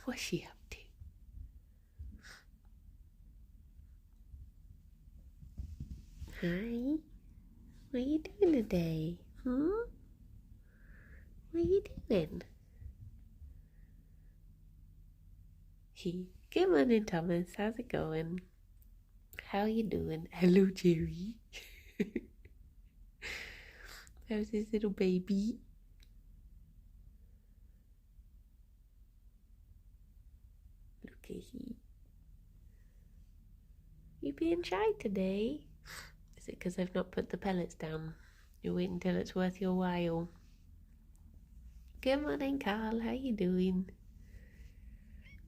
What's she up to? Hi. What are you doing today? What are you doing? Good morning, Thomas. How's it going? How are you doing? Hello, Gerry. How's this little baby? Look at he. You being shy today? Is it because I've not put the pellets down? You're waiting till it's worth your while. Good morning, Carl. How you doing?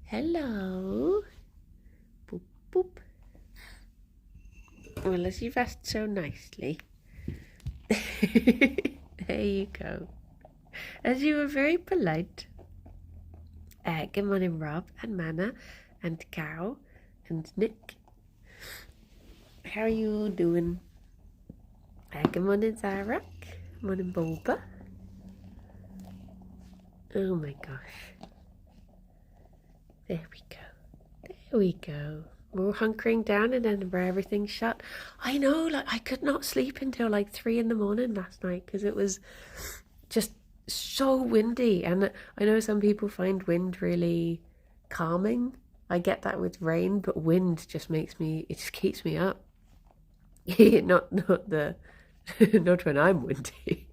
Hello. Boop, boop. Well, as you've asked so nicely. There you go. As you were very polite. Good morning, Rob and Mana and Cow and Nick. How are you all doing? Good morning, Zarak. Morning, Boba. Oh my gosh. There we go. There we go. We're hunkering down in Edinburgh. Everything's shut. I know, like, I could not sleep until like 3 in the morning last night because it was just so windy. And I know some people find wind really calming. I get that with rain, but wind just it just keeps me up. not when I'm windy.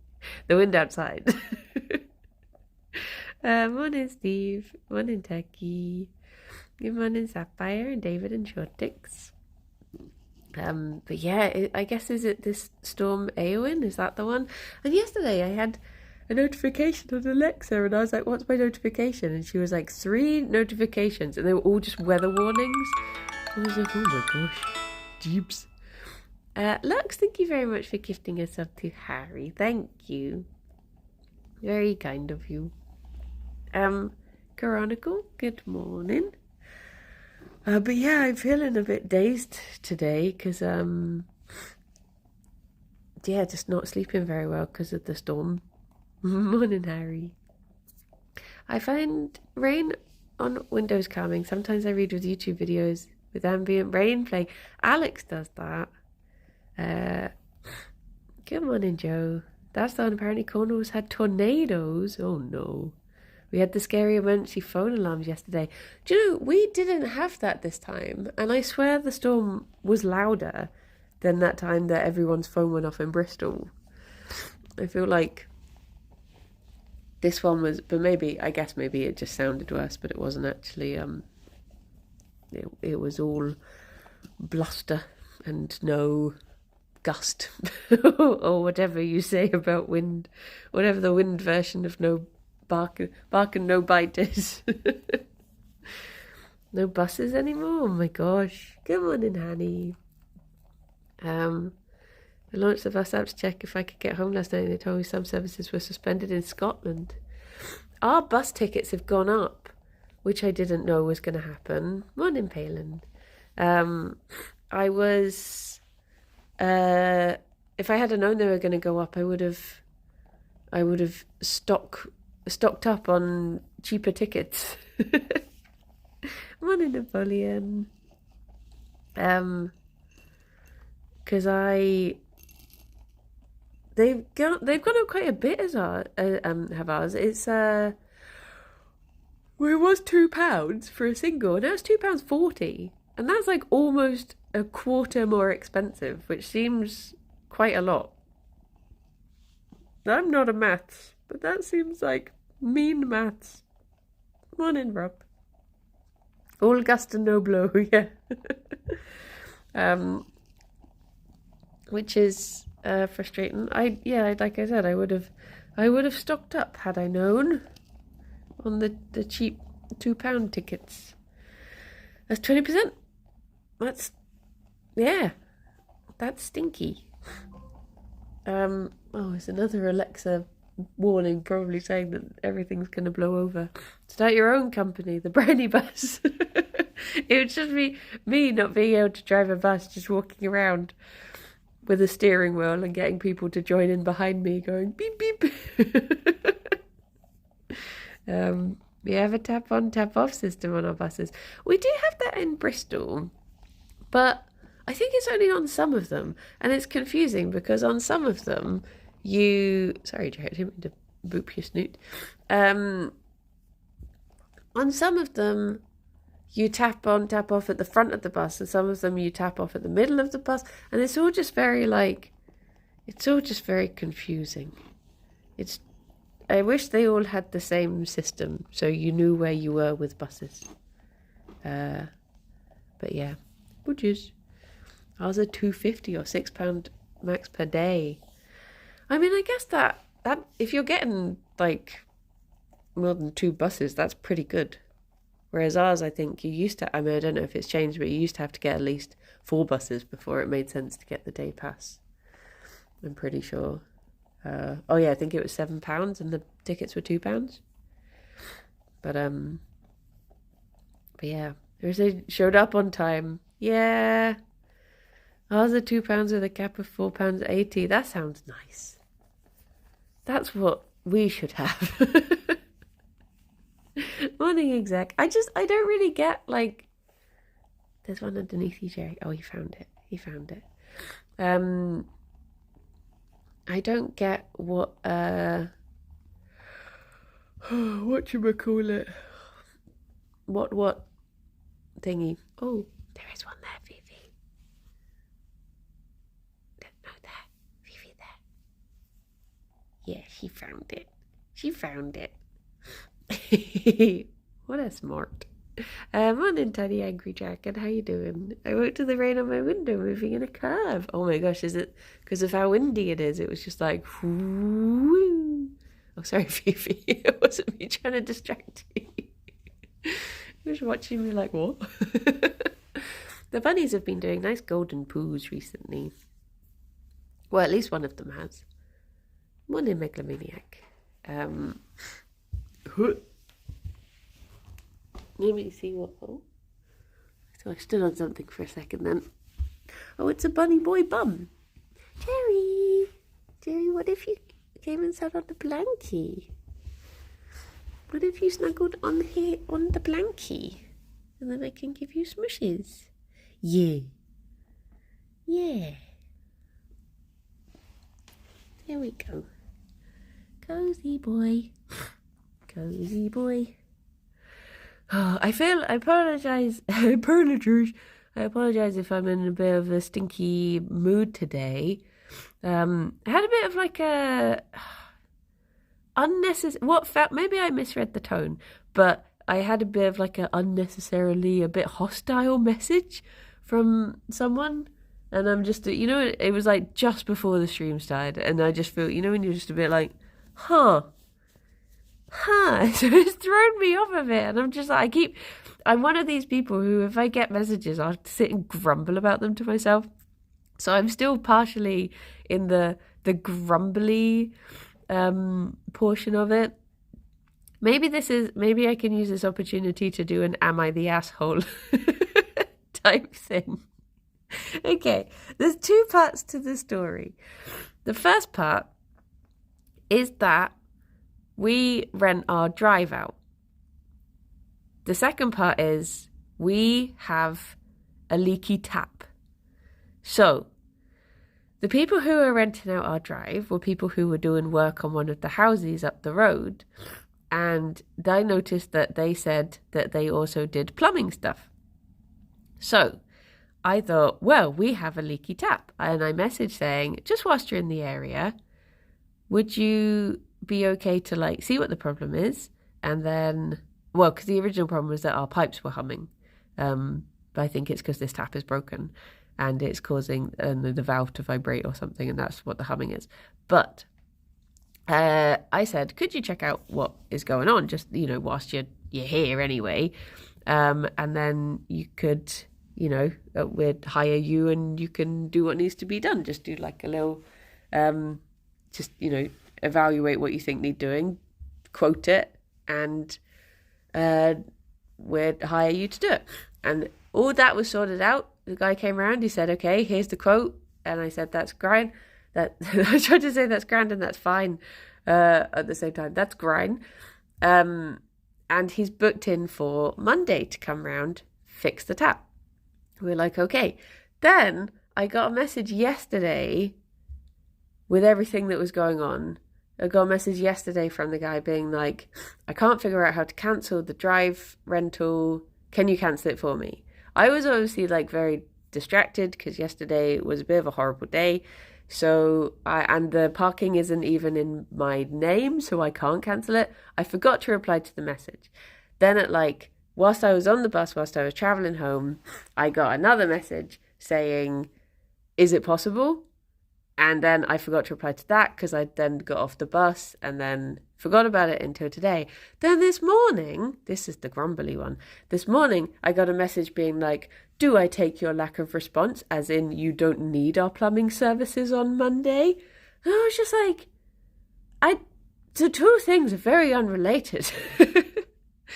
The wind outside. Morning, Steve. Morning, Techie. Good morning, Sapphire and David and Shortix. But yeah, I guess is it this storm Eowyn? Is that the one? And yesterday I had a notification on Alexa, and I was like, "What's my notification?" And she was like, 3 notifications, and they were all just weather warnings. I was like, "Oh my gosh, jeeps." Lux, thank you very much for gifting us up to Harry. Thank you. Very kind of you. Chronicle, good morning. But yeah, I'm feeling a bit dazed today because, just not sleeping very well because of the storm. Morning, Harry. I find rain on Windows calming. Sometimes I read with YouTube videos with ambient rain playing. Alex does that. Good morning, Joe. That's the one. Apparently Cornwall's had tornadoes. Oh no. We had the scary emergency phone alarms yesterday. Do you know, we didn't have that this time. And I swear the storm was louder than that time that everyone's phone went off in Bristol. I feel like this one was, but maybe it just sounded worse, but it wasn't actually. It was all bluster and no gust or whatever you say about wind, whatever the wind version of no bark and no bite is. No buses anymore. Oh my gosh. Good morning, Hanny. I launched the bus app to check if I could get home last night, and they told me some services were suspended in Scotland. Our bus tickets have gone up, which I didn't know was going to happen. Morning, Palin. I was, if I had known they were going to go up, I would have stocked up on cheaper tickets. Morning, Napoleon. Because they've gone up quite a bit as have ours. It's it was £2 for a single, now it's £2.40, and that's like almost a quarter more expensive, which seems quite a lot. I'm not a maths, but that seems like mean maths. Morning, Rob. All gust and no blow, yeah. Which is frustrating. Like I said, I would have stocked up had I known on the cheap £2 tickets. That's 20%. That's stinky. It's another Alexa warning, probably saying that everything's going to blow over. Start your own company, the Brownie Bus. It would just be me not being able to drive a bus, just walking around with a steering wheel and getting people to join in behind me going beep beep. We have a tap on, tap off system on our buses. We do have that in Bristol, but I think it's only on some of them. And it's confusing because on some of them, Sorry, Jerry, I didn't mean to boop your snoot. On some of them, you tap on, tap off at the front of the bus, and some of them you tap off at the middle of the bus. And it's all just very confusing. I wish they all had the same system so you knew where you were with buses. But yeah, budges. Ours are £2.50 or £6 max per day. I mean, I guess that if you're getting like more than 2 buses, that's pretty good. Whereas ours, I think you used to, I mean, I don't know if it's changed, but you used to have to get at least 4 buses before it made sense to get the day pass. I'm pretty sure. Oh yeah, I think it was £7 and the tickets were £2. But yeah, they showed up on time. Yeah. Ours are £2 with a cap of £4.80. That sounds nice. That's what we should have. Morning exec. I don't really get like. There's one underneath you, Jerry. Oh, he found it. I don't get what whatchamacallit. What thingy. Oh, there is one there, Fifi. No, there. Fifi there. Yeah, she found it. What a smart. Morning, Tiny Angry Jack, and how you doing? I woke to the rain on my window moving in a curve. Oh my gosh, is it because of how windy it is? It was just like, whoo. Oh, sorry, Fifi. It wasn't me trying to distract you. You was watching me like, what? The bunnies have been doing nice golden poos recently. Well, at least one of them has. Morning, Megalomaniac. Let me see what. Oh, so I stood on something for a second then. Oh, it's a bunny boy bum. Jerry, what if you came and sat on the blankie? What if you snuggled on here on the blankie, and then I can give you smushes? Yeah. There we go. Cozy boy. Oh, I apologise if I'm in a bit of a stinky mood today. I had a bit of like a unnecessary, maybe I misread the tone, but I had a bit of like a unnecessarily a bit hostile message from someone. And I'm just, it was like just before the stream started, and I just feel, when you're just a bit like, so it's thrown me off a bit, and I'm just like, I'm one of these people who, if I get messages, I'll sit and grumble about them to myself. So I'm still partially in the grumbly portion of it. Maybe I can use this opportunity to do an "Am I the asshole?" type thing. Okay, there's 2 parts to the story. The first part is that we rent our drive out. The second part is we have a leaky tap. So the people who were renting out our drive were people who were doing work on one of the houses up the road. And I noticed that they said that they also did plumbing stuff. So I thought, well, we have a leaky tap. And I messaged saying, just whilst you're in the area, would you be okay to see what the problem is? And then, because the original problem was that our pipes were humming. But I think it's because this tap is broken and it's causing the valve to vibrate or something, and that's what the humming is. But I said, could you check out what is going on, just, whilst you're here anyway? And then you could, we'd hire you and you can do what needs to be done. Just do like a little, evaluate what you think need doing, quote it, and we'd hire you to do it. And all that was sorted out. The guy came around, he said, okay, here's the quote. And I said, that's grand. I tried to say that's grand and that's fine at the same time. That's grand. And And he's booked in for Monday to come round, fix the tap. We're like, okay. Then I got a message yesterday with everything that was going on. I got a message yesterday from the guy being like, I can't figure out how to cancel the drive rental. Can you cancel it for me? I was obviously like very distracted because yesterday was a bit of a horrible day. So and the parking isn't even in my name, so I can't cancel it. I forgot to reply to the message. Then whilst I was on the bus, whilst I was traveling home, I got another message saying, is it possible? And then I forgot to reply to that because I then got off the bus and then forgot about it until today. Then this morning, this is the grumbly one. This morning, I got a message being like, do I take your lack of response as in you don't need our plumbing services on Monday? And I was just like, the two things are very unrelated.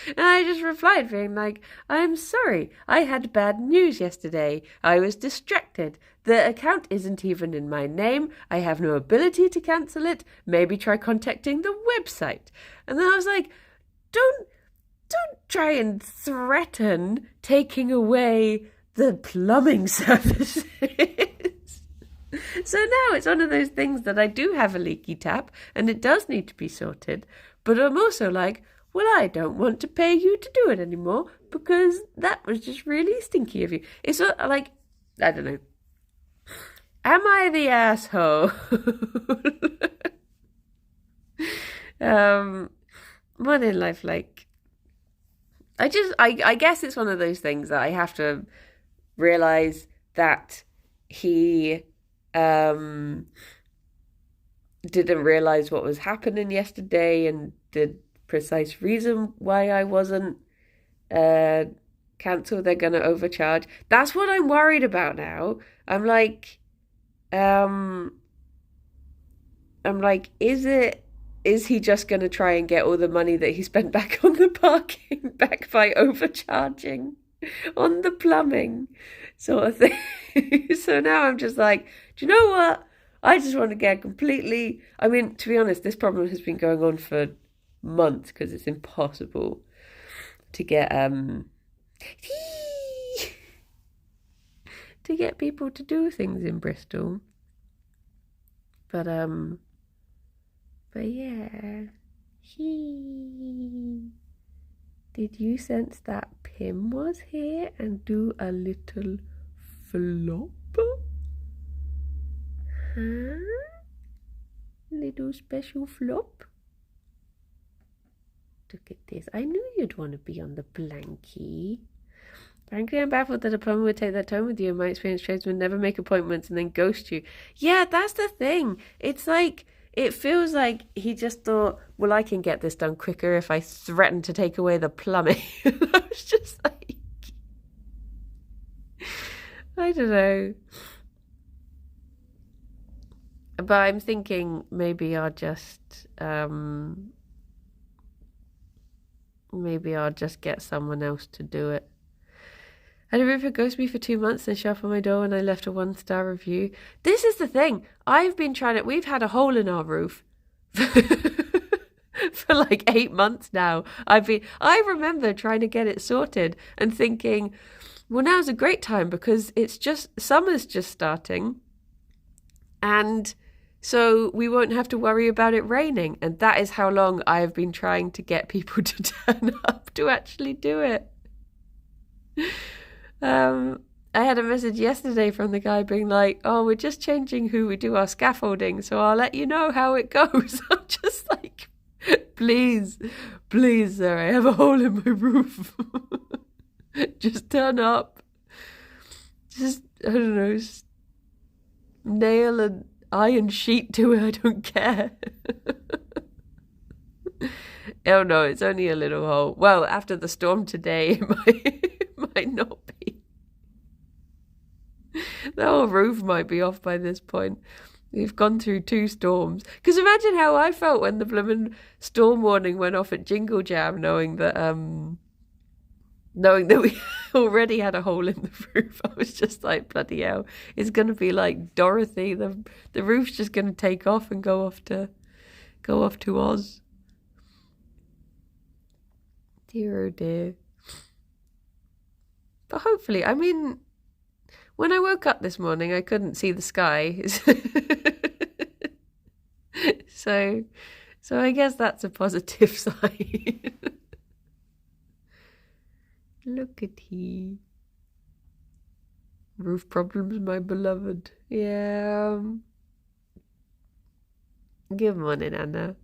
And I just replied being like, I'm sorry, I had bad news yesterday. I was distracted. The account isn't even in my name. I have no ability to cancel it. Maybe try contacting the website. And then I was like, don't try and threaten taking away the plumbing services. So now it's one of those things that I do have a leaky tap and it does need to be sorted. But I'm also like, well, I don't want to pay you to do it anymore because that was just really stinky of you. It's like, I don't know. Am I the asshole? One in life, like, I guess it's one of those things that I have to realize that he didn't realize what was happening yesterday and the precise reason why I wasn't cancelled. They're going to overcharge. That's what I'm worried about now. I'm like, is he just going to try and get all the money that he spent back on the parking back by overcharging on the plumbing sort of thing? So now I'm just like, do you know what? I just want to get completely, I mean, to be honest, this problem has been going on for months because it's impossible to get people to do things in Bristol. But yeah. Did you sense that Pim was here and do a little flop? Huh? Little special flop? Look at this. I knew you'd want to be on the blankie. Frankly, I'm baffled that a plumber would take that tone with you. In my experience, tradesmen never make appointments and then ghost you. Yeah, that's the thing. It's like, it feels like he just thought, well, I can get this done quicker if I threaten to take away the plumbing. I was just like, I don't know. But I'm thinking maybe I'll just get someone else to do it. I had a roofer ghost me for 2 months and show up on my door and I left a 1-star review. This is the thing. We've had a hole in our roof for like 8 months now. I remember trying to get it sorted and thinking, well, now's a great time because summer's just starting. And so we won't have to worry about it raining. And that is how long I have been trying to get people to turn up to actually do it. I had a message yesterday from the guy being like, oh, we're just changing who we do our scaffolding, so I'll let you know how it goes. I'm just like, please, sir, I have a hole in my roof. Just turn up. Just, I don't know, nail an iron sheet to it. I don't care. Oh no, it's only a little hole. Well, after the storm today, it might not be. The whole roof might be off by this point. We've gone through 2 storms. Because imagine how I felt when the blooming storm warning went off at Jingle Jam, knowing that we already had a hole in the roof. I was just like, bloody hell, it's going to be like Dorothy. The roof's just going to take off and go off to Oz. Dear, oh dear. But hopefully, I mean, when I woke up this morning, I couldn't see the sky. So I guess that's a positive sign. Look at he. Roof problems, my beloved. Yeah. Good morning, Anna.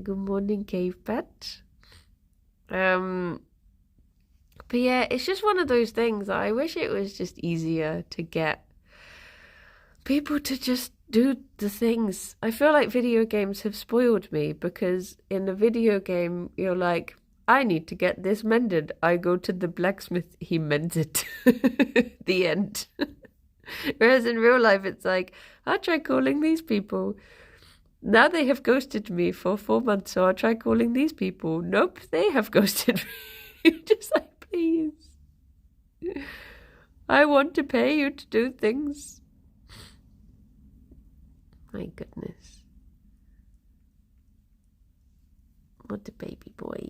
Good morning, Cave Pet. But yeah, it's just one of those things that I wish it was just easier to get people to just do the things. I feel like video games have spoiled me because in a video game, you're like, I need to get this mended. I go to the blacksmith, he mends it. The end. Whereas in real life, it's like, I'll try calling these people. Now they have ghosted me for 4 months, so I'll try calling these people. Nope, they have ghosted me. Just like, please. I want to pay you to do things. My goodness. What a baby boy.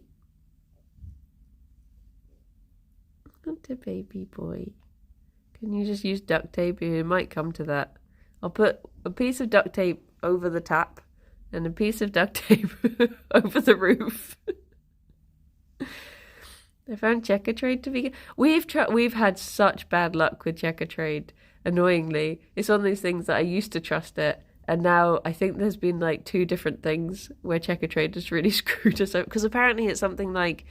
What a baby boy. Can you just use duct tape? It might come to that. I'll put a piece of duct tape over the tap and a piece of duct tape over the roof. I found Checker Trade to be... We've had such bad luck with Checker Trade, annoyingly. It's one of these things that I used to trust it, and now I think there's been like 2 different things where Checker Trade has really screwed us up, because apparently it's something like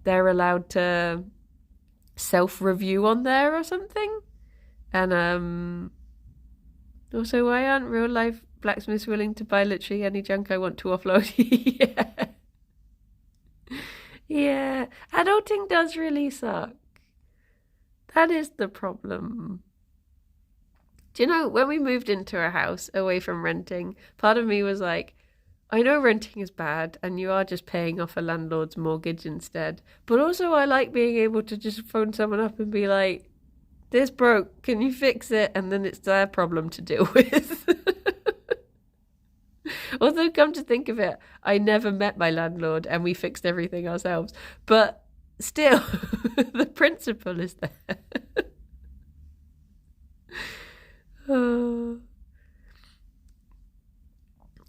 they're allowed to self-review on there or something. And also, why aren't real life blacksmiths willing to buy literally any junk I want to offload? Yeah. Yeah, adulting does really suck. That is the problem. Do you know, when we moved into a house away from renting, part of me was like, I know renting is bad and you are just paying off a landlord's mortgage instead. But also I like being able to just phone someone up and be like, this broke, can you fix it? And then it's their problem to deal with. Although, come to think of it, I never met my landlord and we fixed everything ourselves. But still, the principle is there. Oh.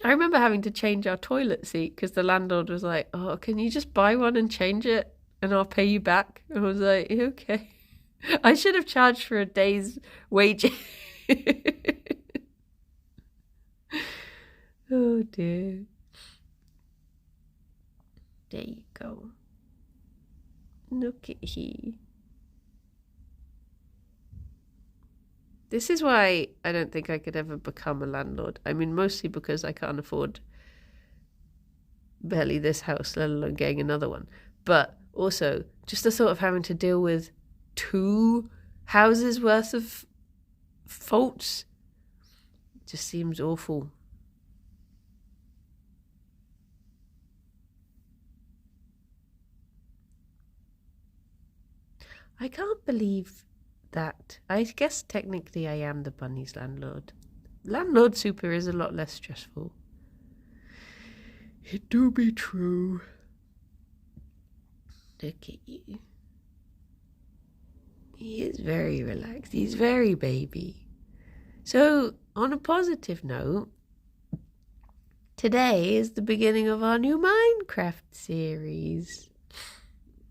I remember having to change our toilet seat because the landlord was like, oh, can you just buy one and change it and I'll pay you back? And I was like, okay. I should have charged for a day's wages. Oh dear. There you go. Look at he. This is why I don't think I could ever become a landlord. I mean, mostly because I can't afford barely this house, let alone getting another one. But also, just the thought of having to deal with 2 houses worth of faults just seems awful. I can't believe that. I guess technically I am the bunny's landlord. Landlord super is a lot less stressful. It do be true. Look at you. He is very relaxed. He's very baby. So, on a positive note, today is the beginning of our new Minecraft series.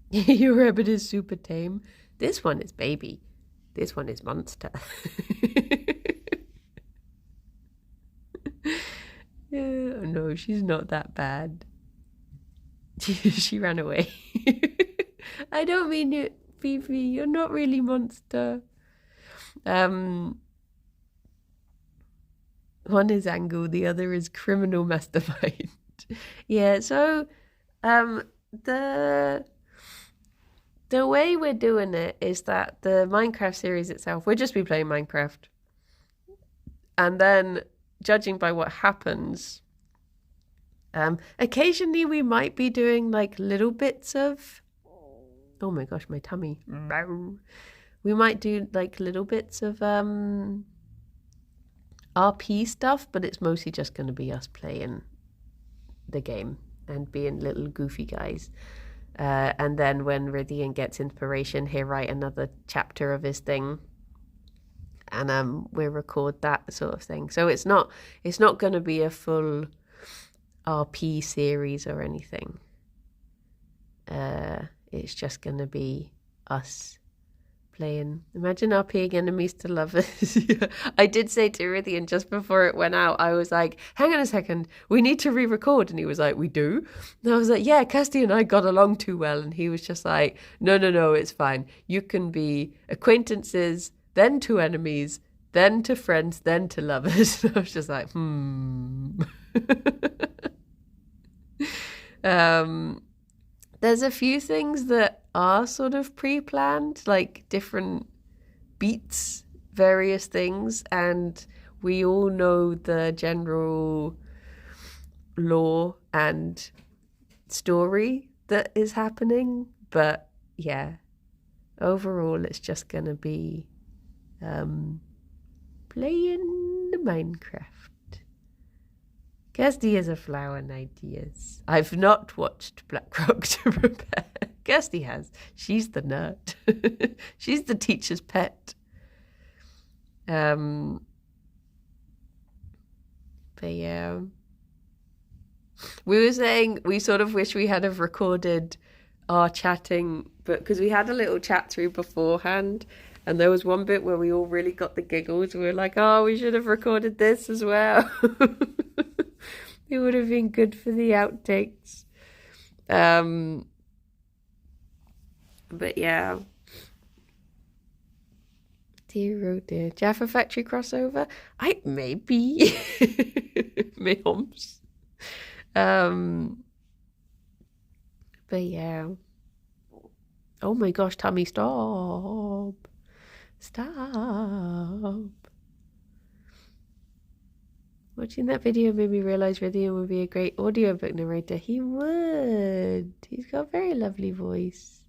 Your rabbit is super tame. This one is baby. This one is monster. Oh, no, she's not that bad. She ran away. I don't mean it, Fifi. You're not really monster. One is Angle, the other is criminal mastermind. Yeah, so the way we're doing it is that the Minecraft series itself, we'll just be playing Minecraft. And then, judging by what happens, occasionally we might be doing like little bits of... Oh my gosh, my tummy. We might do like little bits of RP stuff, but it's mostly just going to be us playing the game and being little goofy guys. And then when Rythian gets inspiration, he'll write another chapter of his thing, and we'll record that sort of thing. So it's not going to be a full RP series or anything. It's just going to be us playing. Imagine RPing enemies to lovers. Yeah. I did say to Rythian just before it went out, I was like, hang on a second, we need to re-record. And he was like, we do? And I was like, yeah, Cosy and I got along too well. And he was just like, no, it's fine. You can be acquaintances, then to enemies, then to friends, then to lovers. And I was just like, There's a few things that are sort of pre-planned, like different beats, various things, and we all know the general lore and story that is happening. But yeah, overall it's just going to be playing Minecraft. Kirsty is a flower and ideas. I've not watched Black Rock to prepare. Kirsty has. She's the nerd. She's the teacher's pet. But yeah. We were saying we sort of wish we had have recorded our chatting, but because we had a little chat through beforehand, and there was one bit where we all really got the giggles. We were like, oh, we should have recorded this as well. It would have been good for the outtakes. But yeah. Dear oh dear. Jaffa Factory crossover? Maybe. Me humps. But yeah. Oh my gosh, Tommy, stop. Stop. Watching that video made me realise Rythian would be a great audiobook narrator. He would. He's got a very lovely voice.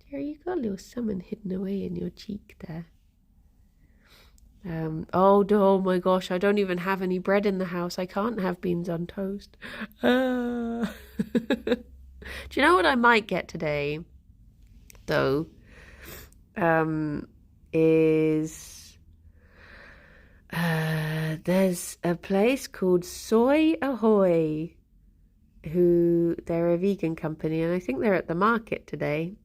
Gerry, you got a little salmon hidden away in your cheek there. Oh my gosh, I don't even have any bread in the house. I can't have beans on toast. Do you know what I might get today, though? There's a place called Soy Ahoy, they're a vegan company, and I think they're at the market today.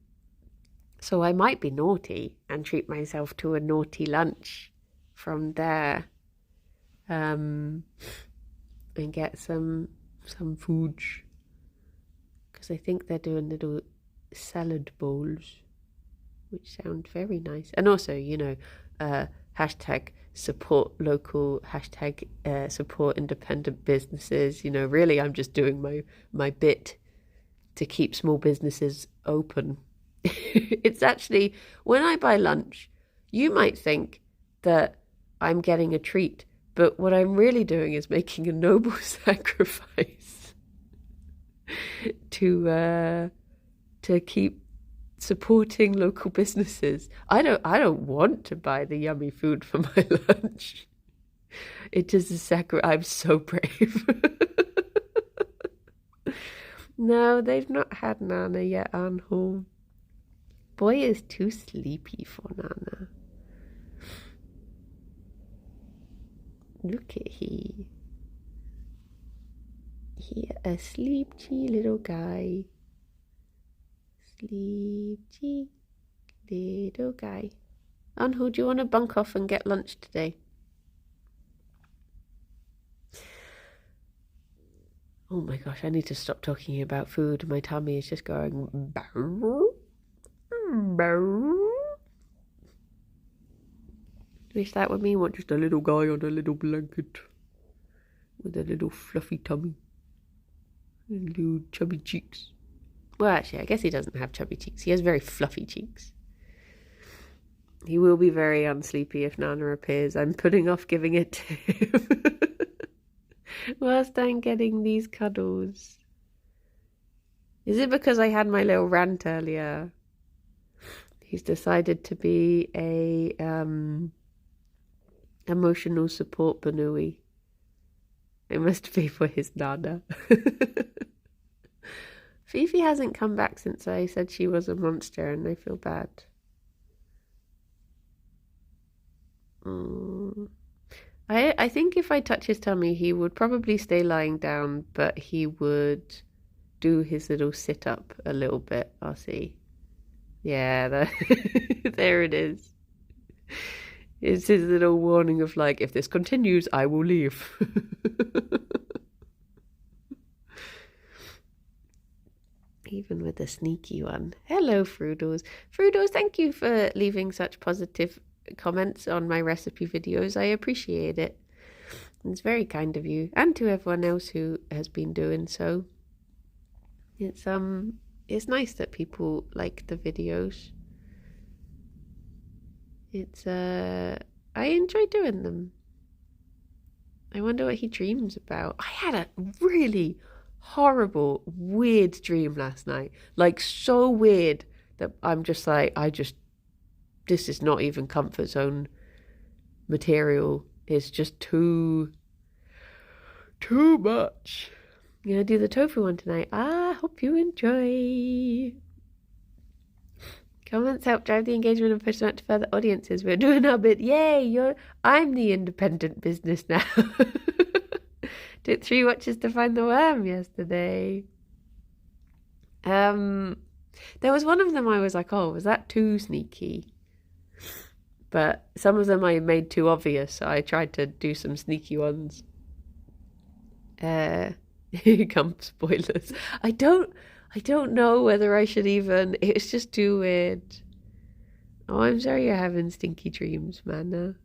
So I might be naughty and treat myself to a naughty lunch from there, and get some food, because I think they're doing little salad bowls, which sound very nice. And also, hashtag support local, hashtag support independent businesses. Really, I'm just doing my bit to keep small businesses open. It's actually, when I buy lunch, you might think that I'm getting a treat, but what I'm really doing is making a noble sacrifice to keep supporting local businesses. I don't want to buy the yummy food for my lunch. It is a sacrifice. I'm so brave. No, they've not had Nana yet on home. Boy is too sleepy for Nana. Look at he. He a sleepy little guy. Sleepy little guy. Anhu, do you want to bunk off and get lunch today? Oh my gosh, I need to stop talking about food. My tummy is just going bow, bow. Wish that would mean what? Just a little guy on a little blanket with a little fluffy tummy and little chubby cheeks. Well, actually, I guess he doesn't have chubby cheeks. He has very fluffy cheeks. He will be very unsleepy if Nana appears. I'm putting off giving it to him whilst I'm getting these cuddles. Is it because I had my little rant earlier? He's decided to be a emotional support Banui. It must be for his nana. Fifi hasn't come back since I said she was a monster, and I feel bad. I think if I touch his tummy, he would probably stay lying down, but he would do his little sit up a little bit. I'll see. Yeah, there it is. It's his little warning of like, if this continues, I will leave. Even with a sneaky one. Hello, Frudos. Frudos, thank you for leaving such positive comments on my recipe videos. I appreciate it. It's very kind of you, and to everyone else who has been doing so. It's nice that people like the videos. I enjoy doing them. I wonder what he dreams about. I had a really horrible, weird dream last night. Like, so weird that I'm just like, this is not even comfort zone material. It's just too much. I'm gonna do the tofu one tonight. I hope you enjoy. Comments help drive the engagement and push them out to further audiences. We're doing our bit. Yay! I'm the independent business now. Took 3 watches to find the worm yesterday. There was one of them I was like, oh, was that too sneaky? But some of them I made too obvious, so I tried to do some sneaky ones. Here come spoilers. I don't know whether I should even... It's just too weird. Oh, I'm sorry you're having stinky dreams, man.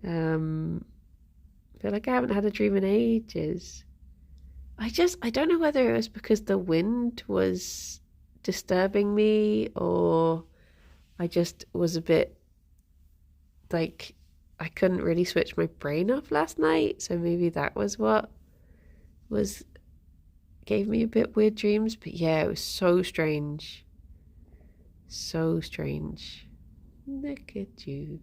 I feel like I haven't had a dream in ages. I don't know whether it was because the wind was disturbing me, or I just was a bit like I couldn't really switch my brain off last night, so maybe that was what gave me a bit weird dreams. But yeah, it was so strange. So strange. Look at you.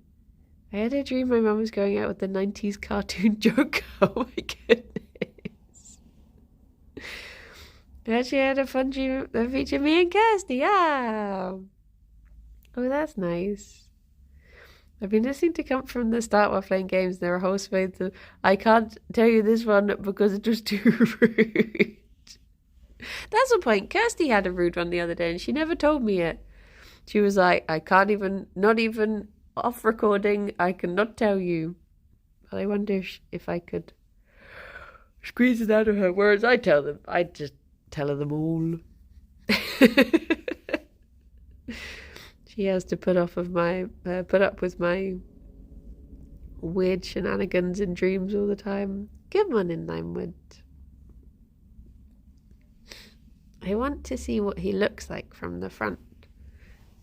I had a dream my mum was going out with the 90s cartoon Joker. Oh my goodness. I actually had a fun dream that featured me and Kirsty. Yeah. Oh, that's nice. I've been listening to come from the start while playing games. There are whole swathes of, I can't tell you this one because it was too rude. That's the point. Kirsty had a rude one the other day and she never told me it. She was like, I can't even, not even off recording, I cannot tell you. But I wonder if I could squeeze it out of her words. I just tell her them all. She has to put up with my weird shenanigans in dreams all the time. Good morning, Limewood. I want to see what he looks like from the front.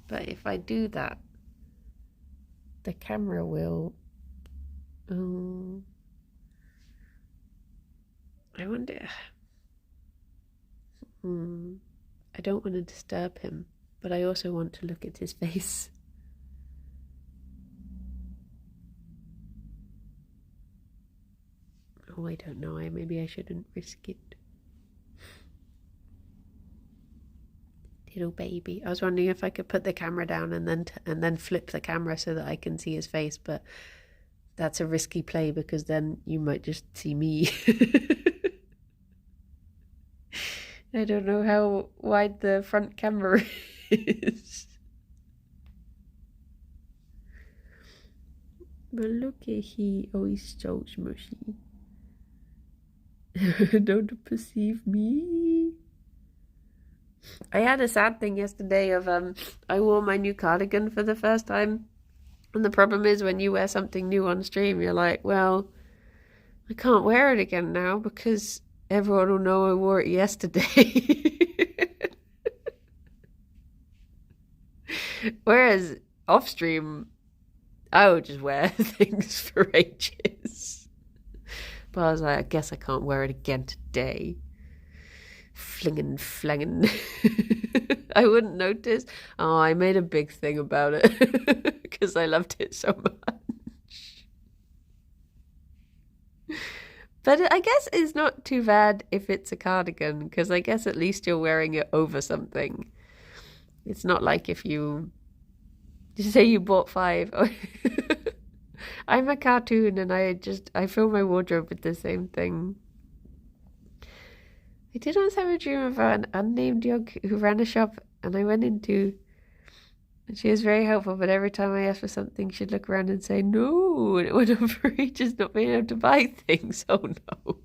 But if I do that, the camera will... I wonder... I don't want to disturb him, but I also want to look at his face. Oh, I don't know. Maybe I shouldn't risk it. Little baby. I was wondering if I could put the camera down and then flip the camera so that I can see his face, but that's a risky play because then you might just see me. I don't know how wide the front camera is. But look at he. Oh, he's so smushy. Don't perceive me. I had a sad thing yesterday of I wore my new cardigan for the first time, and the problem is when you wear something new on stream, you're like, well, I can't wear it again now because everyone will know I wore it yesterday. Whereas off stream, I would just wear things for ages. But I was like, I guess I can't wear it again today. Flinging. I wouldn't notice. Oh, I made a big thing about it because I loved it so much. But I guess it's not too bad if it's a cardigan, because I guess at least you're wearing it over something. It's not like if you say you bought five. I'm a cartoon and I fill my wardrobe with the same thing. I did once have a dream about an unnamed yog who ran a shop and I went into, and she was very helpful, but every time I asked for something, she'd look around and say no, and it went on for ages not being able to buy things. Oh no.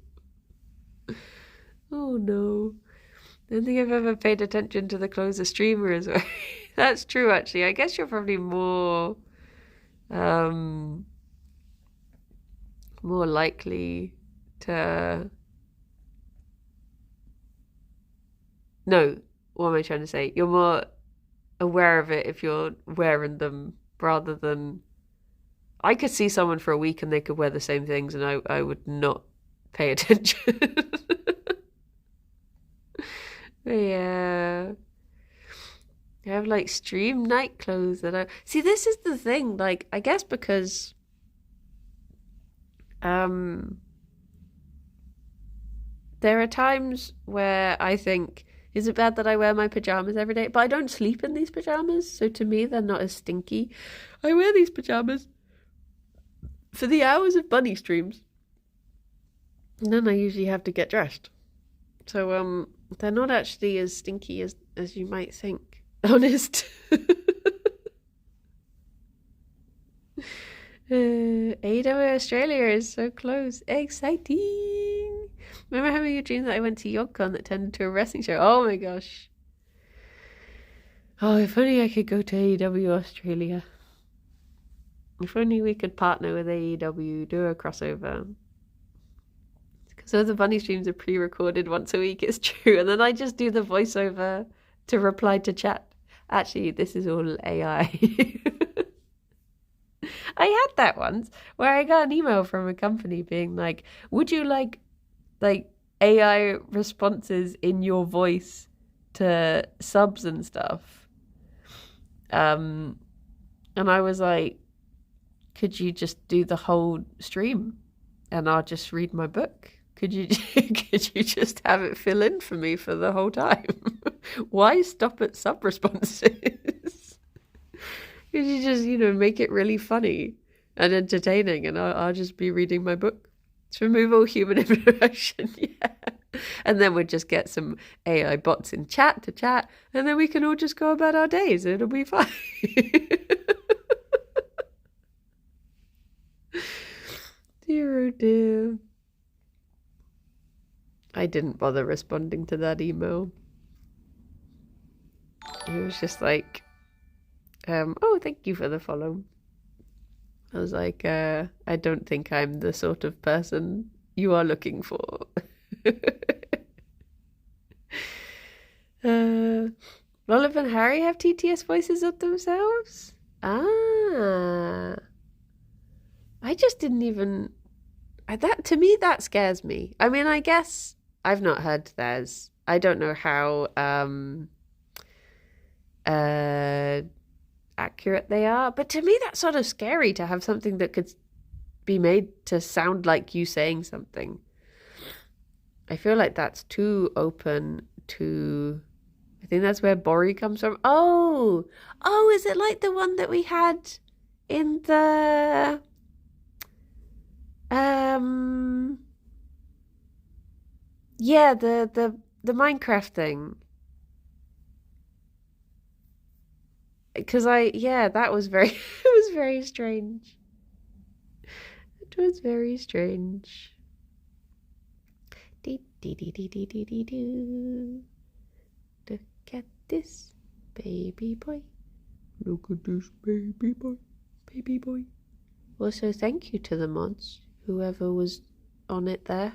Oh no. I don't think I've ever paid attention to the clothes a streamer is wearing. That's true, actually. I guess you're probably um, more likely to. No, what am I trying to say? You're more aware of it if you're wearing them rather than. I could see someone for a week and they could wear the same things and I would not pay attention. Yeah. I have like stream night clothes that I see. This is the thing, like I guess because um there are times where I think, is it bad that I wear my pajamas every day? But I don't sleep in these pajamas, so to me they're not as stinky. I wear these pajamas for the hours of bunny streams. And then I usually have to get dressed. So they're not actually as stinky as you might think. Honest. AEW Australia is so close. Exciting. Remember having a dream that I went to YogCon that turned into a wrestling show? Oh my gosh. Oh, if only I could go to AEW Australia. If only we could partner with AEW, do a crossover. Because all the bunny streams are pre-recorded once a week, it's true. And then I just do the voiceover to reply to chat. Actually, this is all AI. I had that once where I got an email from a company being like, would you like AI responses in your voice to subs and stuff? And I was like, could you just do the whole stream and I'll just read my book? Could you just have it fill in for me for the whole time? Why stop at sub responses? Could you just, make it really funny and entertaining and I'll just be reading my book? To remove all human interaction, yeah. And then we'd just get some AI bots in chat to chat and then we can all just go about our days. It'll be fine. Dear, oh dear. I didn't bother responding to that email. It was just like, oh, thank you for the follow. I was like, I don't think I'm the sort of person you are looking for. Olive and Harry have TTS voices of themselves? Ah. I just didn't even... That, to me, that scares me. I mean, I guess I've not heard theirs. I don't know how accurate they are. But to me, that's sort of scary to have something that could be made to sound like you saying something. I feel like that's too open to... I think that's where Bori comes from. Oh, is it like the one that we had in the... yeah, the Minecraft thing. Because that was very, it was very strange. It was very strange. Dee dee dee dee dee dee dee doo. Look at this baby boy. Look at this baby boy. Baby boy. Also, thank you to the mods, whoever was on it there.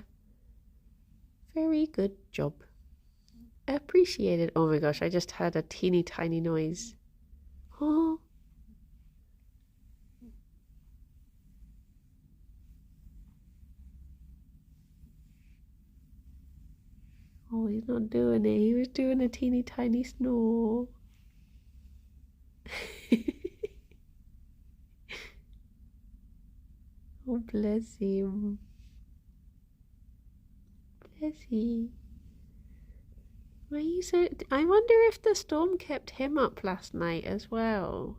Very good job. Appreciated. Oh my gosh, I just heard a teeny tiny noise. Oh. Oh, he's not doing it. He was doing a teeny tiny snore. Oh, bless him. Where is he? Why are you so... I wonder if the storm kept him up last night as well.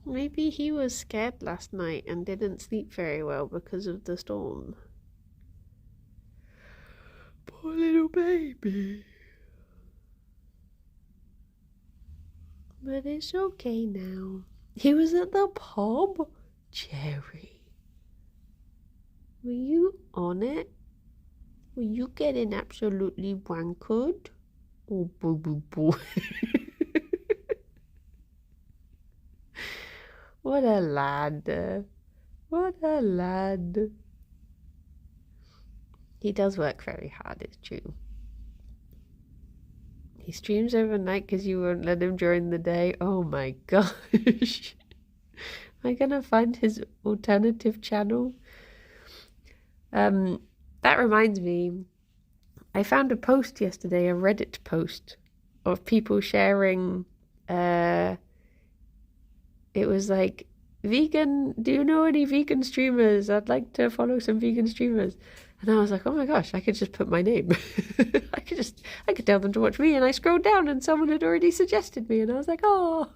Maybe he was scared last night and didn't sleep very well because of the storm. Poor little baby. But it's okay now. He was at the pub. Gerry, were you on it? Were you getting absolutely wankered? Oh, boo boo boo. What a lad. What a lad. He does work very hard, it's true. He streams overnight because you won't let him during the day. Oh my gosh. Am I gonna find his alternative channel? That reminds me, I found a post yesterday, a Reddit post of people sharing, it was like, vegan, do you know any vegan streamers? I'd like to follow some vegan streamers. And I was like, oh my gosh, I could just put my name. I could tell them to watch me. And I scrolled down and someone had already suggested me. And I was like, oh,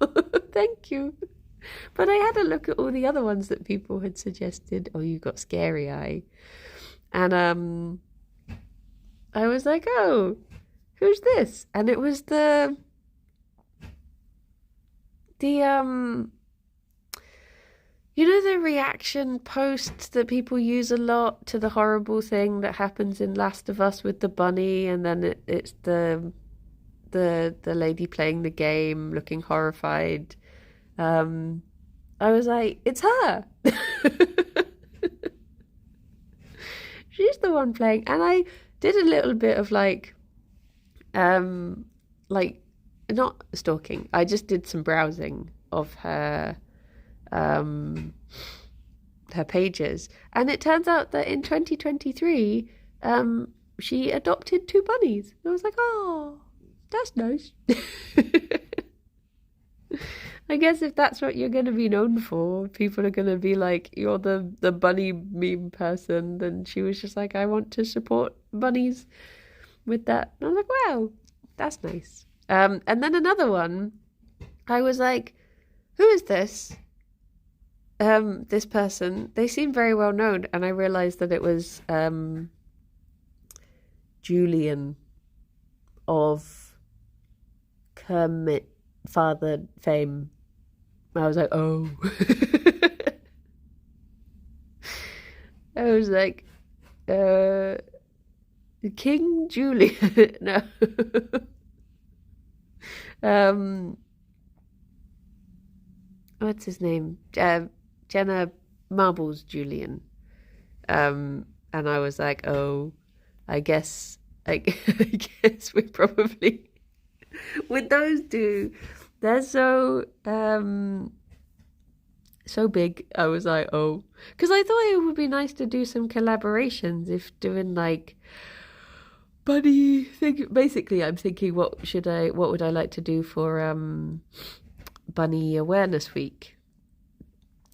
thank you. But I had a look at all the other ones that people had suggested. Oh, you got Scary Eye. And I was like, oh, who's this? And it was the you know the reaction posts that people use a lot to the horrible thing that happens in Last of Us with the bunny, and then it's the lady playing the game looking horrified. I was like, it's her. She's the one playing. And I did a little bit of like not stalking. I just did some browsing of her pages, and it turns out that in 2023 she adopted 2 bunnies. And I was like, oh, that's nice. I guess if that's what you're going to be known for, people are going to be like, you're the bunny meme person. Then she was just like, I want to support bunnies with that. And I was like, wow, that's nice. And then another one, I was like, who is this? This person. They seem very well known, and I realized that it was Julian of Kermit Father fame. I was like, oh. I was like, King Julian. No. What's his name? Jenna Marbles Julian. And I was like, oh, I guess I guess we probably with those two, they're so big. I was like, oh, because I thought it would be nice to do some collaborations if doing like bunny thing. Basically, I'm thinking, what would I like to do for Bunny Awareness Week?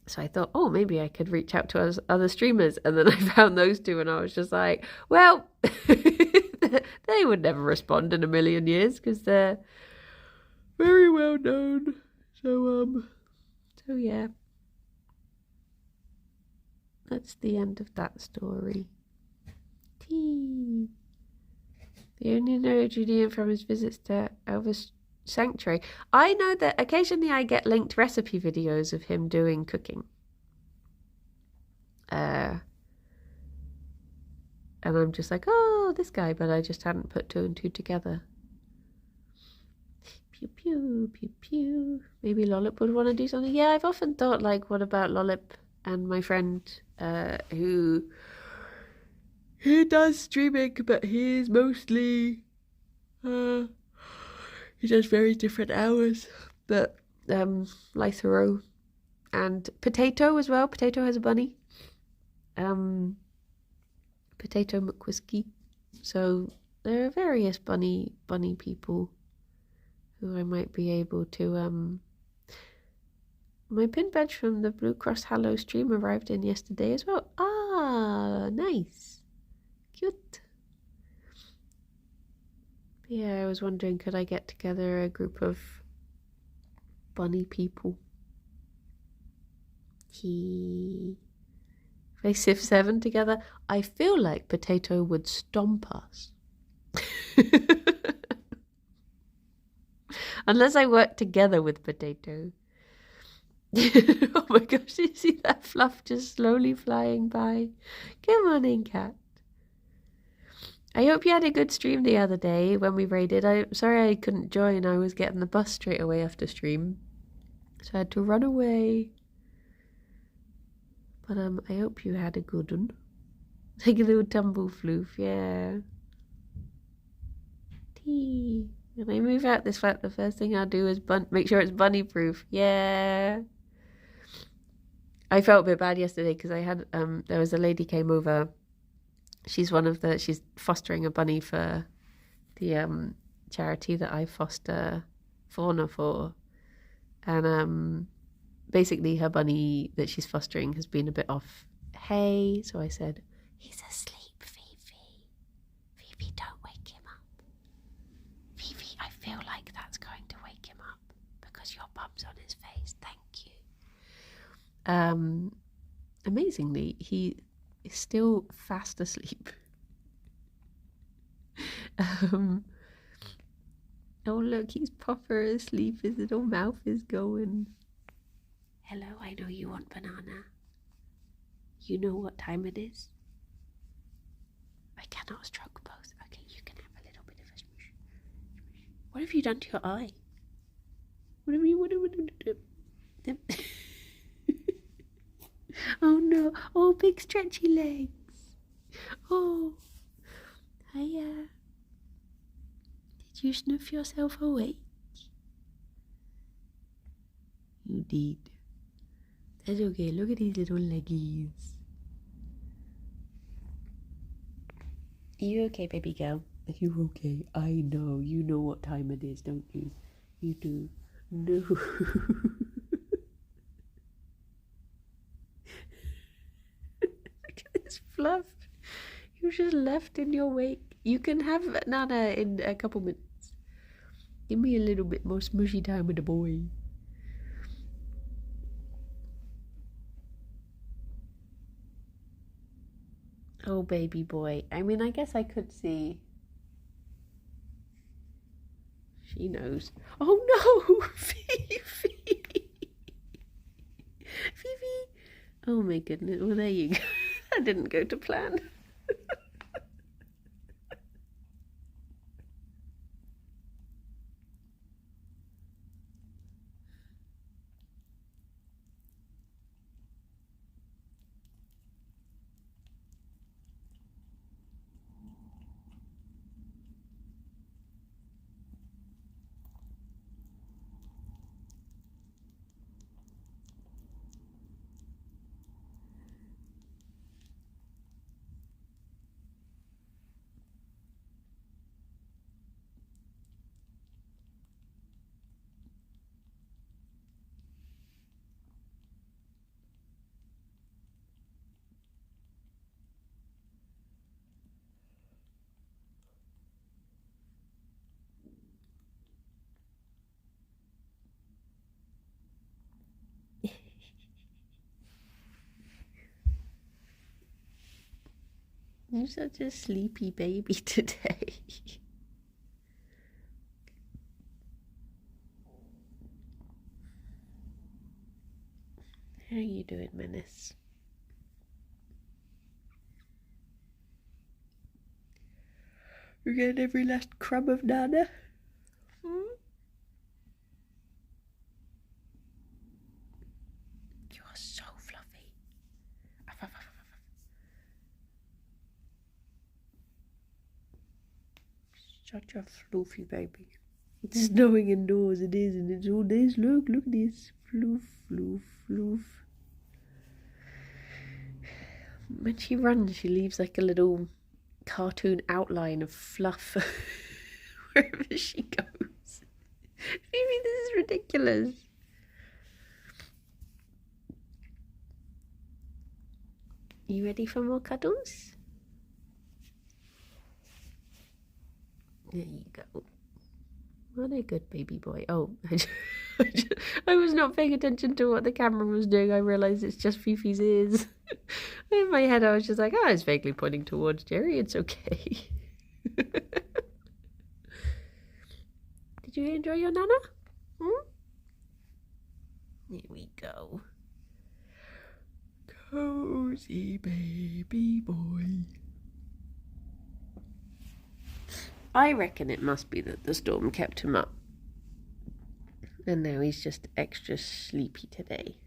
So I thought, oh, maybe I could reach out to other streamers. And then I found those two, and I was just like, well, they would never respond in a million years because they're very well known. So yeah, that's the end of that story. Tea. The only know Julian from his visits to Elvis Sanctuary. I know that occasionally I get linked recipe videos of him doing cooking. And I'm just like, oh, this guy, but I just hadn't put 2 and 2 together. Pew, pew, pew, pew. Maybe Lollip would want to do something. Yeah, I've often thought, like, what about Lollip and my friend who he does streaming, but he's mostly he does very different hours. But Lythero and Potato as well. Potato has a bunny. Potato McWhiskey. So there are various bunny people who I might be able to my pin badge from the Blue Cross Hallow stream arrived in yesterday as well. Ah, Ah, nice. Cute. Yeah, I was wondering, could I get together a group of bunny people? If I Civ 7 together, I feel like Potato would stomp us. Unless I work together with Potato. Oh my gosh, you see that fluff just slowly flying by? Come on in, cat. I hope you had a good stream the other day when we raided. I'm sorry I couldn't join. I was getting the bus straight away after stream, so I had to run away. But I hope you had a good one. Like a little tumble floof, yeah. Tea. When I move out this flat, the first thing I'll do is make sure it's bunny proof. Yeah. I felt a bit bad yesterday because I had there was a lady came over. She's fostering a bunny for the charity that I foster fauna for, and basically her bunny that she's fostering has been a bit off. Hey, so I said, he's asleep, Fifi. Fifi, don't wake him up. Fifi, I feel like that's going to wake him up because your bum's on his face. Thank you. Amazingly, he is still fast asleep. Oh look, he's proper asleep. His little mouth is going. Hello, I know you want banana. You know what time it is? I cannot stroke both. Okay, you can have a little bit of a smush. What have you done to your eye? What have you done? Oh no. Oh, big stretchy legs. Oh. Hiya. Did you snuff yourself awake? You did. That's okay. Look at these little leggies. Are you okay, baby girl? Are you okay? I know. You know what time it is, don't you? You do. No. Look at this fluff. You just left in your wake. You can have Nana in a couple minutes. Give me a little bit more smushy time with the boy. Oh, baby boy. I mean, I guess I could see. She knows. Oh no! Fifi! Fifi! Oh my goodness. Well, there you go. That didn't go to plan. You're such a sleepy baby today. How are you doing, Menace? You getting every last crumb of Nana? You're so fluffy. Such a fluffy baby. It's snowing indoors, it is, and it's all days. Look at this. Floof, floof, floof. When she runs, she leaves like a little cartoon outline of fluff wherever she goes. Phoebe, this is ridiculous. You ready for more cuddles? There you go. What a good baby boy. Oh, I was not paying attention to what the camera was doing. I realised it's just Fifi's ears. In my head, I was just like, oh, it's vaguely pointing towards Gerry. It's okay. Did you enjoy your nana? Here we go. Cozy baby boy. I reckon it must be that the storm kept him up. And now he's just extra sleepy today.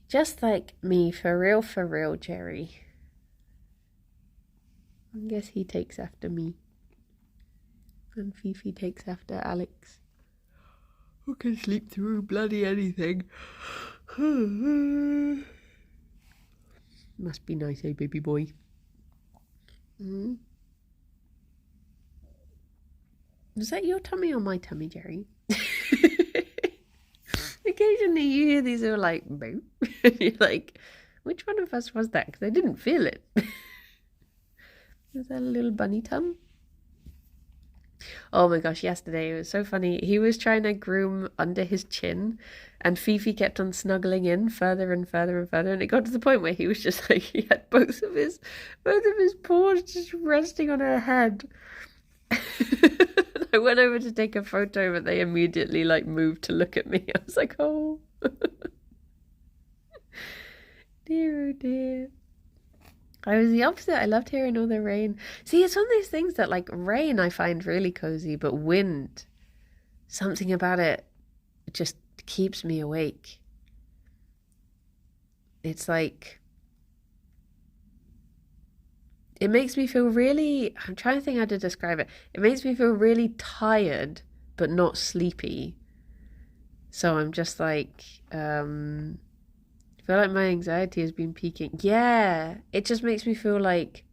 Just like me, for real, Gerry. I guess he takes after me. And Fifi takes after Alex, who can sleep through bloody anything. Must be nice, eh, baby boy? Was that your tummy or my tummy, Gerry? Occasionally you hear these are like, boop. And you're like, which one of us was that? Because I didn't feel it. Was that a little bunny tum? Oh my gosh, yesterday it was so funny. He was trying to groom under his chin and Fifi kept on snuggling in further and further and further, and it got to the point where he was just like, he had both of his paws just resting on her head. I went over to take a photo, but they immediately like moved to look at me. I was like, oh. Dear, oh dear. I was the opposite. I loved hearing all the rain. See, it's one of those things that, like, rain I find really cozy, but wind, something about it just keeps me awake. It's like, it makes me feel really, I'm trying to think how to describe it. It makes me feel really tired, but not sleepy. So I'm just like, I feel like my anxiety has been peaking. Yeah, it just makes me feel like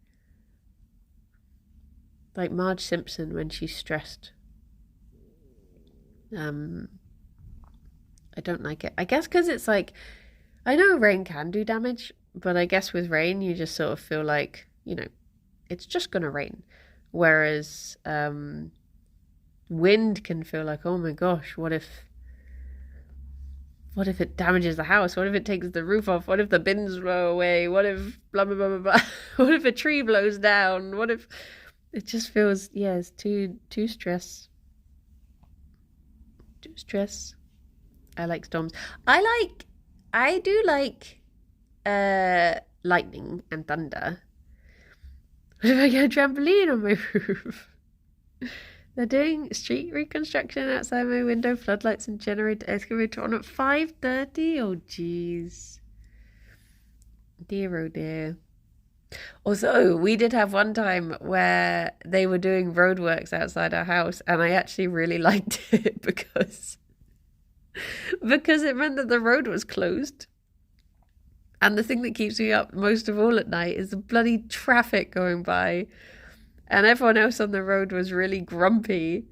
Marge Simpson when she's stressed. I don't like it. I guess because it's like, I know rain can do damage, but I guess with rain you just sort of feel like, you know, it's just gonna rain. Whereas wind can feel like, oh my gosh, what if it damages the house? What if it takes the roof off? What if the bins blow away? What if blah, blah, blah, blah, blah? What if a tree blows down? What if... It just feels, yeah, it's too stress. Too stress. I like storms. I do like lightning and thunder. What if I get a trampoline on my roof? They're doing street reconstruction outside my window, floodlights and generator excavator on at 5:30. Oh, jeez. Dear, oh dear. Also, we did have one time where they were doing roadworks outside our house, and I actually really liked it because it meant that the road was closed. And the thing that keeps me up most of all at night is the bloody traffic going by. And everyone else on the road was really grumpy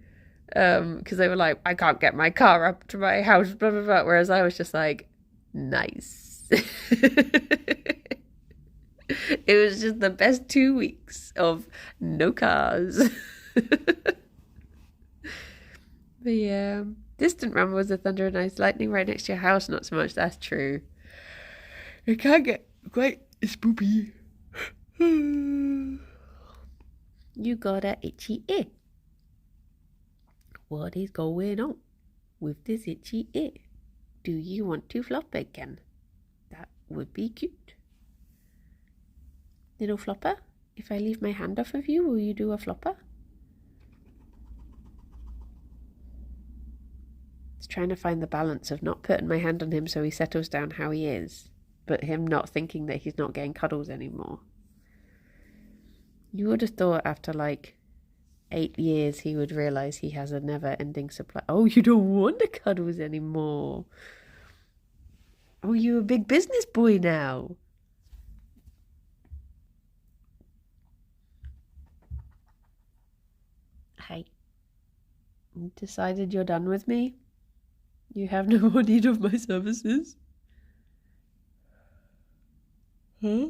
because they were like, I can't get my car up to my house, blah, blah, blah. Whereas I was just like, nice. It was just the best 2 weeks of no cars. But yeah, distant rumble was the thunder and ice, lightning right next to your house. Not so much, that's true. It can get quite spoopy. You got a itchy ear. What is going on with this itchy ear? Do you want to flop again? That would be cute. Little flopper, if I leave my hand off of you, will you do a flopper? It's trying to find the balance of not putting my hand on him so he settles down how he is, but him not thinking that he's not getting cuddles anymore. You would have thought after like 8 years he would realise he has a never-ending supply. Oh, you don't want the cuddles anymore. Oh, you're a big business boy now. Hey, you decided you're done with me? You have no more need of my services? Huh?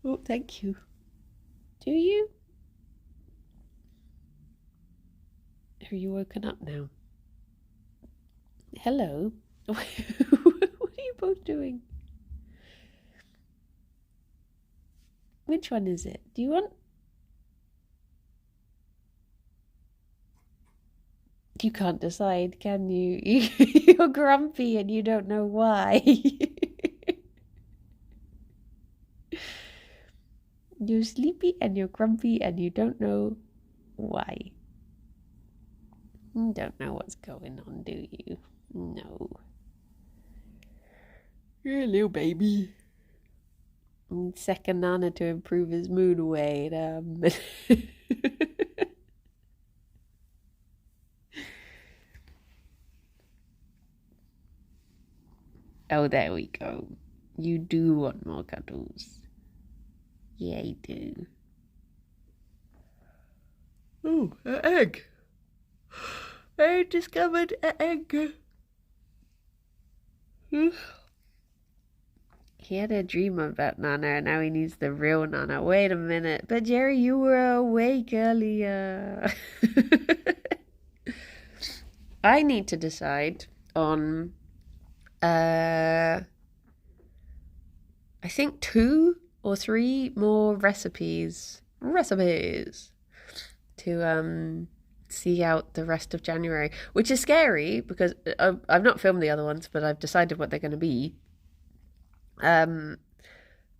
Oh, thank you. Do you? Are you woken up now? Hello? What are you both doing? Which one is it? Do you want... You can't decide, can you? You're grumpy and you don't know why. You're sleepy and you're grumpy and you don't know why. You don't know what's going on, do you? No. You're a little baby. Second Nana to improve his mood away. Oh, there we go. You do want more cuddles. Yeah, you do. Oh, an egg. I discovered an egg. He had a dream about Nana and now he needs the real Nana. Wait a minute. But Gerry, you were awake earlier. I need to decide on I think 2 or 3 more recipes to see out the rest of January, which is scary because I've not filmed the other ones, but I've decided what they're going to be.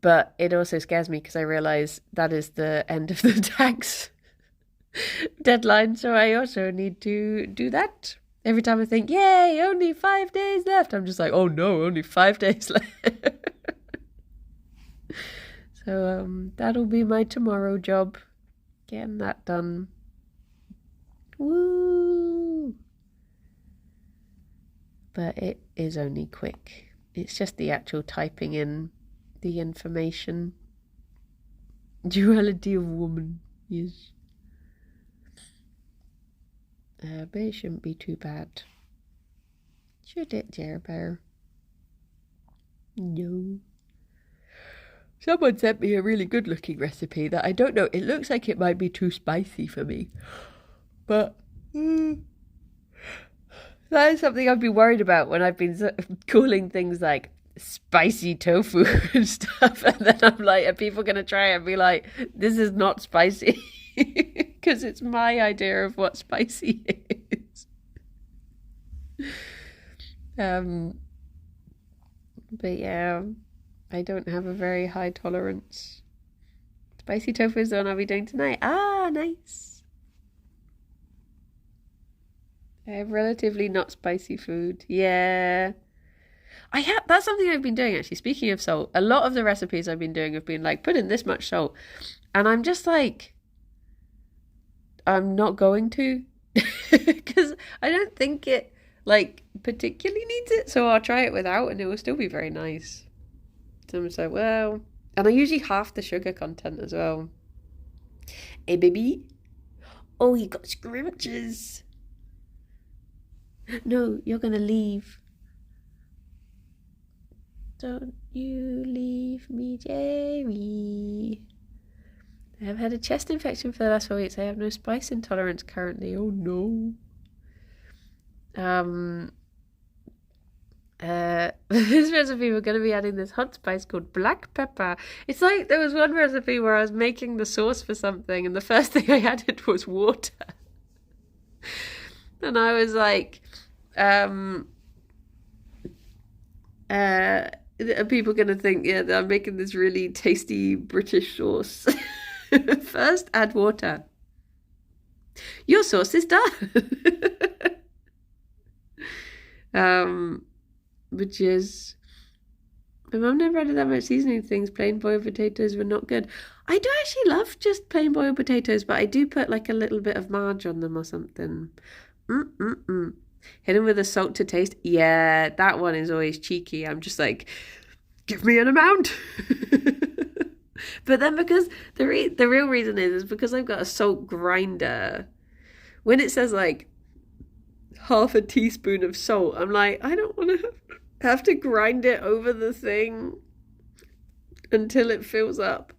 But it also scares me because I realize that is the end of the tax deadline, so I also need to do that. Every time I think, yay, only 5 days left, I'm just like, oh no, only 5 days left. So that'll be my tomorrow job, getting that done. Woo! But it is only quick. It's just the actual typing in the information. Duality of woman, yes. But it shouldn't be too bad. Should it, Gerry Bear? No. Someone sent me a really good looking recipe that I don't know. It looks like it might be too spicy for me. But that is something I've been worried about when I've been calling things like spicy tofu and stuff. And then I'm like, are people going to try it and be like, this is not spicy? Because it's my idea of what spicy is. But yeah, I don't have a very high tolerance. Spicy tofu is the one I'll be doing tonight. Ah, nice. I have relatively not spicy food. Yeah. That's something I've been doing actually. Speaking of salt, a lot of the recipes I've been doing have been like, put in this much salt. And I'm just like, I'm not going to. Because I don't think it like particularly needs it. So I'll try it without and it will still be very nice. So I'm just like, well. And I usually half the sugar content as well. Hey, baby. Oh, you got scrimches. No, you're going to leave. Don't you leave me, Gerry. I have had a chest infection for the last 4 weeks. I have no spice intolerance currently. Oh no. This recipe, we're going to be adding this hot spice called black pepper. It's like there was one recipe where I was making the sauce for something and the first thing I added was water. And I was like, are people going to think, yeah, that I'm making this really tasty British sauce? First, add water. Your sauce is done. Which is, my mum never added that much seasoning to things. Plain boiled potatoes were not good. I do actually love just plain boiled potatoes, but I do put like a little bit of marge on them or something. Hit them with the salt to taste. Yeah, that one is always cheeky. I'm just like, give me an amount. But then because the real reason is because I've got a salt grinder. When it says like half a teaspoon of salt, I'm like, I don't want to have to grind it over the thing until it fills up.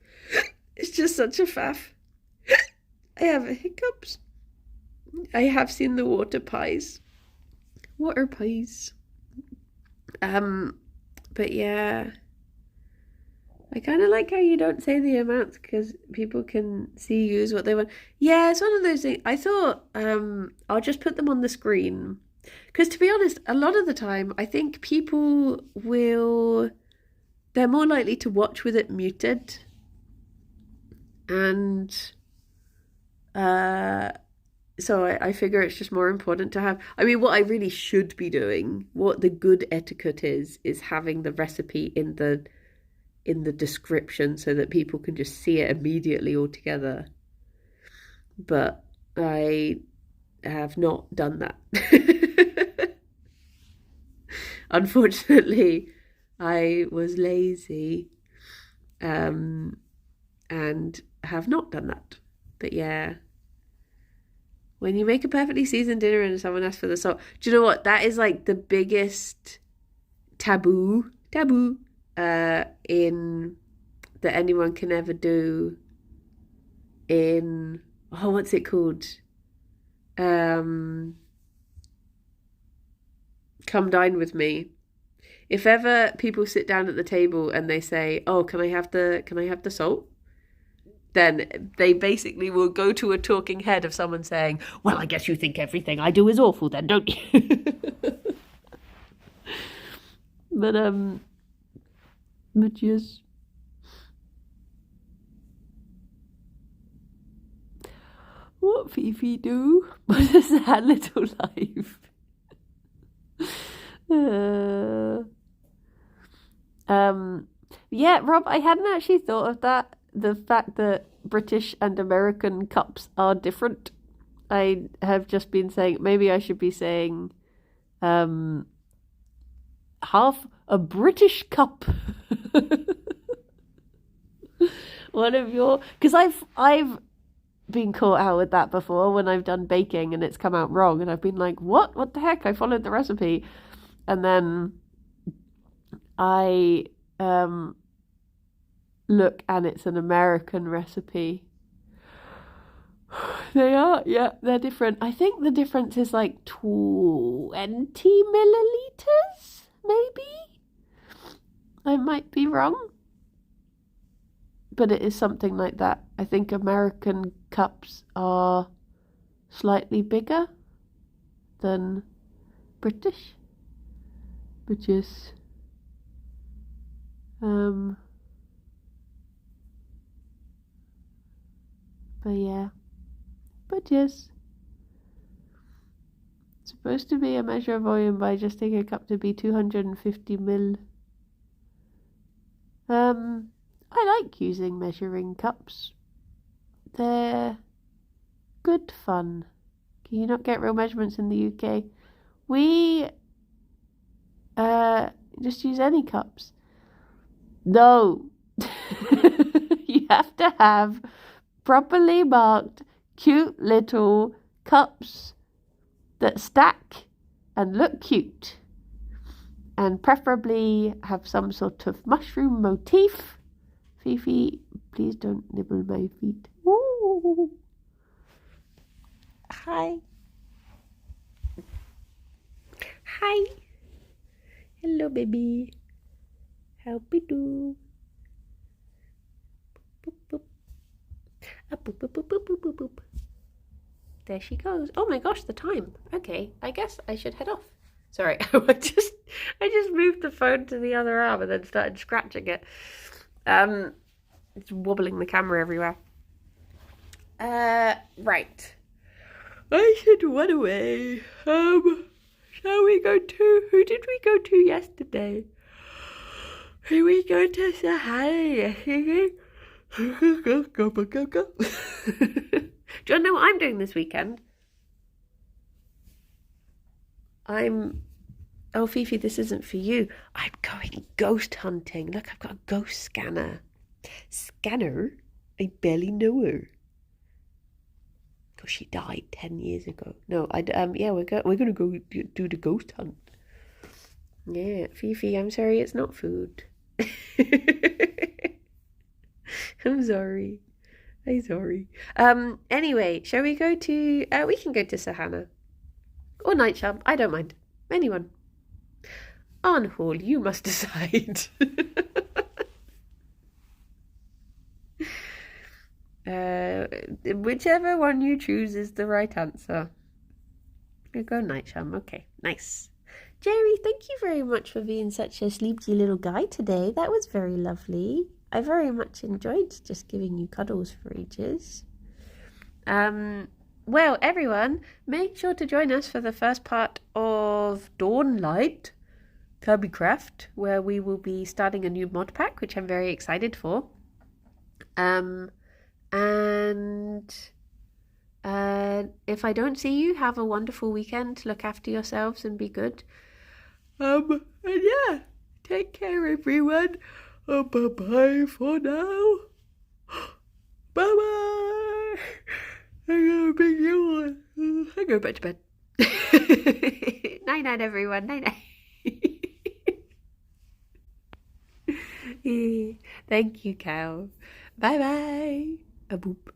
It's just such a faff. I have hiccups. I have seen the water pies. Water pies. But yeah. I kind of like how you don't say the amounts because people can use what they want. Yeah, it's one of those things. I thought I'll just put them on the screen. Because to be honest, a lot of the time, I think people they're more likely to watch with it muted. And so I figure it's just more important to have. I mean, what I really should be doing, what the good etiquette is having the recipe in the description so that people can just see it immediately all together. But I have not done that. Unfortunately, I was lazy and have not done that. But yeah, when you make a perfectly seasoned dinner and someone asks for the salt, do you know what? That is like the biggest taboo in that anyone can ever do in what's it called? Come Dine With Me. If ever people sit down at the table and they say, "Oh, can I have the salt?" Then they basically will go to a talking head of someone saying, "Well, I guess you think everything I do is awful then, don't you?" But yes. What Fifi do? What is that little life? Yeah, Rob, I hadn't actually thought of that. The fact that British and American cups are different. I have just been saying, maybe I should be saying half a British cup. One of your, because I've been caught out with that before when I've done baking and it's come out wrong and I've been like, what the heck? I followed the recipe. And then I look and it's an American recipe. They are, yeah, they're different. I think the difference is like 20 milliliters, maybe? I might be wrong. But it is something like that. I think American cups are slightly bigger than British. But yes. But yeah. But yes. It's supposed to be a measure of volume by adjusting a cup to be 250 ml. I like using measuring cups. They're good fun. Can you not get real measurements in the UK? We just use any cups. No. You have to have properly marked, cute little cups that stack and look cute. And preferably have some sort of mushroom motif. Fifi, please don't nibble my feet. Ooh. Hi. Hi. Hello, baby. How we do? Boop, boop. Boop, boop, boop, boop, boop, boop, boop. There she goes. Oh my gosh, the time. Okay, I guess I should head off. Sorry, I just moved the phone to the other arm and then started scratching it. It's wobbling the camera everywhere. Right. I should run away. Shall we go to, who did we go to yesterday? Who we go to say hi yesterday? Go. Do you know what I'm doing this weekend? Oh, Fifi, this isn't for you. I'm going ghost hunting. Look, I've got a ghost scanner. Scanner? I barely know her. Because she died 10 years ago. No, yeah, we're going to go do the ghost hunt. Yeah, Fifi, I'm sorry it's not food. I'm sorry. I'm sorry. Anyway, shall we go to we can go to Sahana. Or Nightsham, I don't mind. Anyone. On Hall, you must decide. Whichever one you choose is the right answer. You go Nightsham. Okay, nice. Gerry, thank you very much for being such a sleepy little guy today. That was very lovely. I very much enjoyed just giving you cuddles for ages. Well, everyone, make sure to join us for the first part of Dawnlight Kirbycraft, where we will be starting a new mod pack, which I'm very excited for. And if I don't see you, have a wonderful weekend. Look after yourselves and be good. And yeah, take care, everyone. Bye-bye for now. Bye-bye. I'm gonna big yawn. I go back to bed. Night-night, everyone. Night-night. Thank you, cow. Bye-bye. A boop.